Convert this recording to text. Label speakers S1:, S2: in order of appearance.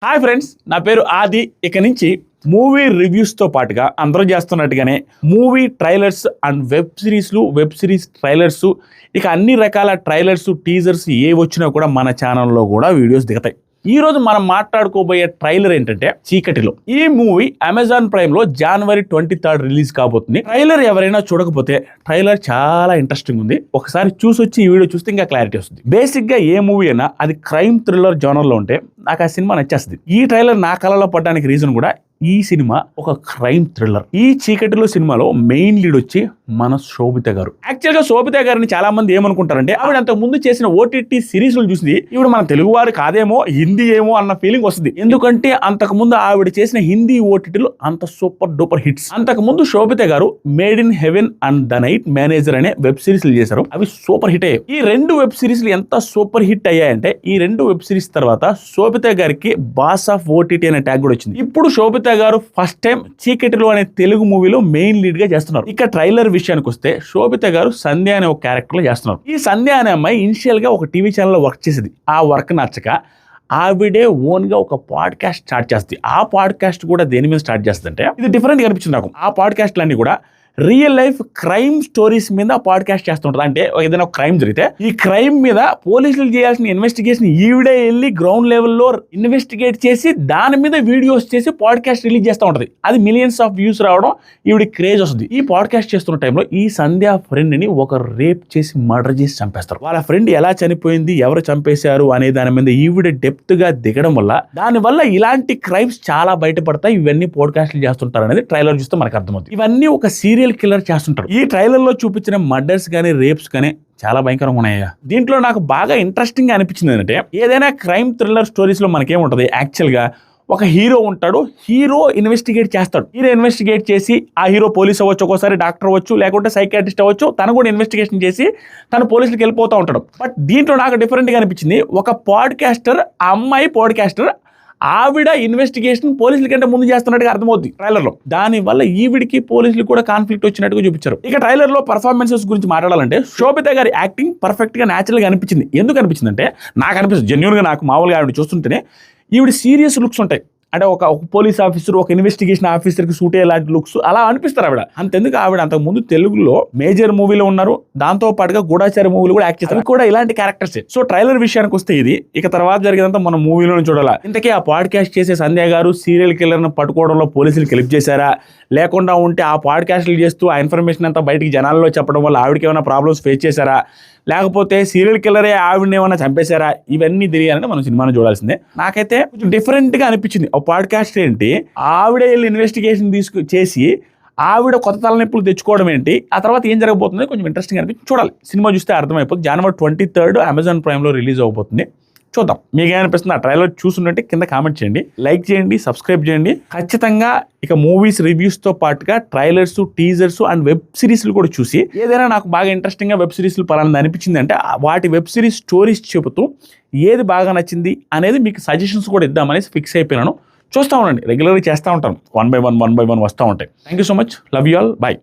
S1: Hi friends, నా పేరు ఆది. ఇక నుంచి మూవీ రివ్యూస్తో పాటుగా అందరూ చేస్తున్నట్టుగానే movie trailers and web series trailers, ఇక అన్ని రకాల ట్రైలర్స్, టీజర్స్ ఏ వచ్చినా కూడా మన ఛానల్లో కూడా వీడియోస్ దిగుతాయి. ఈ రోజు మనం మాట్లాడుకోబోయే ట్రైలర్ ఏంటంటే చీకటిలో. ఈ మూవీ అమెజాన్ ప్రైమ్ లో January 23 రిలీజ్ కాబోతుంది. ట్రైలర్ ఎవరైనా చూడకపోతే ట్రైలర్ చాలా ఇంట్రెస్టింగ్ ఉంది. ఒకసారి చూసొచ్చి ఈ వీడియో చూస్తే ఇంకా క్లారిటీ వస్తుంది. బేసిక్ గా ఏ మూవీ అయినా అది క్రైమ్ థ్రిల్లర్ జోనర్ లో ఉంటే నాకు ఆ సినిమా నచ్చేస్తుంది. ఈ ట్రైలర్ నా కళలో పడడానికి రీజన్ కూడా ఈ సినిమా ఒక క్రైమ్ థ్రిల్లర్. ఈ చీకటిలో సినిమాలో మెయిన్ లీడ్ వచ్చి మన శోభిత గారు. యాక్చువల్ గా శోభిత గారిని చాలా మంది ఏమనుకుంటారంటే ఆవిడ అంతకు ముందు చేసిన ఓటీటీ సిరీస్ చూసి ఈవిడ మన తెలుగు వారు కాదేమో, హిందీ ఏమో అన్న ఫీలింగ్ వస్తుంది. ఎందుకంటే అంతకు ముందు ఆవిడ చేసిన హిందీ ఓటీటీలు అంత సూపర్ డూపర్ హిట్స్. అంతకు ముందు శోభిత గారు made in heaven and the night manager అనే వెబ్ సిరీస్ చేశారు. అవి సూపర్ హిట్ అయ్యాయి. ఈ రెండు వెబ్ సిరీస్లు ఎంత సూపర్ హిట్ అయ్యాయంటే ఈ రెండు వెబ్ సిరీస్ తర్వాత శోభిత గారికి బాస్ ఆఫ్ ఓటీటీ అనే ట్యాగ్ కూడా వచ్చింది. ఇప్పుడు శోభిత గారు ఫస్ట్ టైం చీకటిలో అనే తెలుగు మూవీలో మెయిన్ లీడ్ గా చేస్తున్నారు. ఇక ట్రైలర్ విషయానికి వస్తే శోభిత గారు సంధ్య అనే ఒక క్యారెక్టర్ లో చేస్తున్నారు. ఈ సంధ్య అనే అమ్మాయి ఇనిషియల్ గా ఒక టీవీ ఛానల్ లో వర్క్ చేసేది. ఆ వర్క్ నచ్చక ఆవిడే ఓన్ గా ఒక పాడ్కాస్ట్ స్టార్ట్ చేస్తుంది. ఆ పాడ్కాస్ట్ కూడా దేని మీద స్టార్ట్ చేస్తుందంటే ఇది డిఫరెంట్ గా అనిపించింది నాకు. ఆ పాడ్కాస్ట్లన్నీ కూడా రియల్ లైఫ్ క్రైమ్ స్టోరీస్ మీద పాడ్కాస్ట్ చేస్తుంటారు. అంటే ఏదైనా క్రైమ్ జరిగితే ఈ క్రైమ్ మీద పోలీసులు చేయాల్సిన ఇన్వెస్టిగేషన్ ఈవిడే వెళ్ళి గ్రౌండ్ లెవెల్లో ఇన్వెస్టిగేట్ చేసి దాని మీద వీడియోస్ చేసి పాడ్కాస్ట్ రిలీజ్ చేస్తూ ఉంటుంది. అది మిలియన్స్ ఆఫ్ వ్యూస్ రావడం ఈవిడ క్రేజ్ వస్తుంది. ఈ పాడ్కాస్ట్ చేస్తున్న టైంలో ఈ సంధ్య ఫ్రెండ్ ని ఒక రేప్ చేసి మర్డర్ చేసి చంపేస్తారు. వాళ్ళ ఫ్రెండ్ ఎలా చనిపోయింది, ఎవరు చంపేశారు అనే దాని మీద ఈవిడ డెప్త్ గా దిగడం వల్ల దానివల్ల ఇలాంటి క్రైమ్స్ చాలా బయటపడతాయి. ఇవన్నీ పాడ్కాస్ట్లు చేస్తుంటారు అనేది ట్రైలర్ చూస్తే మనకు అర్థమవుతుంది. ఇవన్నీ ఒక సీరియల్ కిల్లర్ చేస్తుంటారు. ఈ ట్రైలర్ లో చూపించిన మర్డర్స్ కానీ రేప్స్ కానీ చాలా భయంకరంగా ఉన్నాయా. దీంట్లో నాకు బాగా ఇంట్రెస్టింగ్ గా అనిపించింది ఏంటంటే ఏదైనా క్రైమ్ థ్రిల్లర్ స్టోరీస్ లో మనకేముంటది, యాక్చువల్ గా ఒక హీరో ఉంటాడు. హీరో ఇన్వెస్టిగేట్ చేస్తాడు. హీరో ఇన్వెస్టిగేట్ చేసి ఆ హీరో పోలీస్ అవ్వచ్చు, ఒక్కోసారి డాక్టర్ అవ్వచ్చు, లేకుంటే సైకాట్రిస్ట్ అవ్వచ్చు. తను కూడా ఇన్వెస్టిగేషన్ చేసి తను పోలీసులకు వెళ్ళిపోతూ ఉంటాడు. బట్ దీంట్లో నాకు డిఫరెంట్ గా అనిపించింది. ఒక పాడ్కాస్టర్, ఆ అమ్మాయి పాడ్కాస్టర్, ఆవిడ ఇన్వెస్టిగేషన్ పోలీసుల కంటే ముందు చేస్తున్నట్టుగా అర్థమవుతుంది ట్రైలర్ లో. దాని వల్ల ఈవిడికి పోలీసులు కూడా కాన్ఫ్లిక్ట్ వచ్చినట్టుగా చూపించారు. ఇక ట్రైలర్ లో పర్ఫార్మెన్సెస్ గురించి మాట్లాడాలంటే శోభిత గారి యాక్టింగ్ పర్ఫెక్ట్ గా న్యాచురల్ గా అనిపించింది. ఎందుకు అనిపించింది అంటే నాకు అనిపిస్తుంది జెన్యూన్ గా, నాకు మామూలుగా ఆవిడ చూస్తుంటేనే ఈవిడ సీరియస్ లుక్స్ ఉంటాయి. అంటే ఒక పోలీస్ ఆఫీసర్, ఒక ఇన్వెస్టిగేషన్ ఆఫీసర్కి సూట్ అయ్యేలాంటి లుక్స్ అలా అనిపిస్తారు ఆవిడ. అంతెందుకు ఆవిడ అంతకు ముందు తెలుగులో మేజర్ మూవీలో ఉన్నారు. దాంతో పాటుగా గూఢాచారి మూవీలు కూడా యాక్ట్ చేస్తారు. అవి కూడా ఇలాంటి క్యారెక్టర్స్. సో ట్రైలర్ విషయానికి వస్తే ఇది. ఇక తర్వాత జరిగేదంతా మనం మూవీలోనే చూడాలా. ఇంతకీ ఆ పాడ్కాస్ట్ చేసే సంధ్య గారు సీరియల్ కిల్లర్ను పట్టుకోవడంలో పోలీసులు హెల్ప్ చేశారా, లేకుండా ఉంటే ఆ పాడ్కాస్ట్లు చేస్తూ ఆ ఇన్ఫర్మేషన్ అంతా బయటికి జనాల్లో చెప్పడం వల్ల ఆవిడకి ఏమైనా ప్రాబ్లమ్స్ ఫేస్ చేశారా, లేకపోతే సీరియల్ కిల్లరే ఆవిడని ఏమైనా చంపేశారా, ఇవన్నీ తెలియాలంటే మనం సినిమాను చూడాల్సిందే. నాకైతే కొంచెం డిఫరెంట్ గా అనిపించింది. ఒక పాడ్కాస్ట్ ఏంటి, ఆవిడే వెళ్ళి ఇన్వెస్టిగేషన్ చేసి ఆవిడ కొత్త తలనొప్పులు తెచ్చుకోవడం ఏంటి, ఆ తర్వాత ఏం జరగబోతుంది కొంచెం ఇంట్రెస్టింగ్ అనిపించి చూడాలి. సినిమా చూస్తే అర్థమైపోతుంది. January 23 అమెజాన్ ప్రైమ్ లో రిలీజ్ అవబోతుంది. చూద్దాం మీకు ఏమనిపిస్తుంది. ఆ ట్రైలర్ చూస్తుంటే కింద కామెంట్ చేయండి, లైక్ చేయండి, సబ్స్క్రైబ్ చేయండి. ఖచ్చితంగా ఇక మూవీస్ రివ్యూస్తో పాటుగా ట్రైలర్స్, టీజర్స్ అండ్ వెబ్ సిరీస్లు కూడా చూసి ఏదైనా నాకు బాగా ఇంట్రెస్టింగ్గా వెబ్ సిరీస్లు పలానా అనిపించింది అంటే వాటి వెబ్ సిరీస్ స్టోరీస్ చెబుతూ ఏది బాగా నచ్చింది అనేది మీకు సజెషన్స్ కూడా ఇద్దామనేసి ఫిక్స్ అయిపోయినాను. చూస్తూ ఉండండి, రెగ్యులర్గా చేస్తూ ఉంటాను. వన్ బై వన్ వస్తూ ఉంటాయి. Thank you so much, love you all, bye.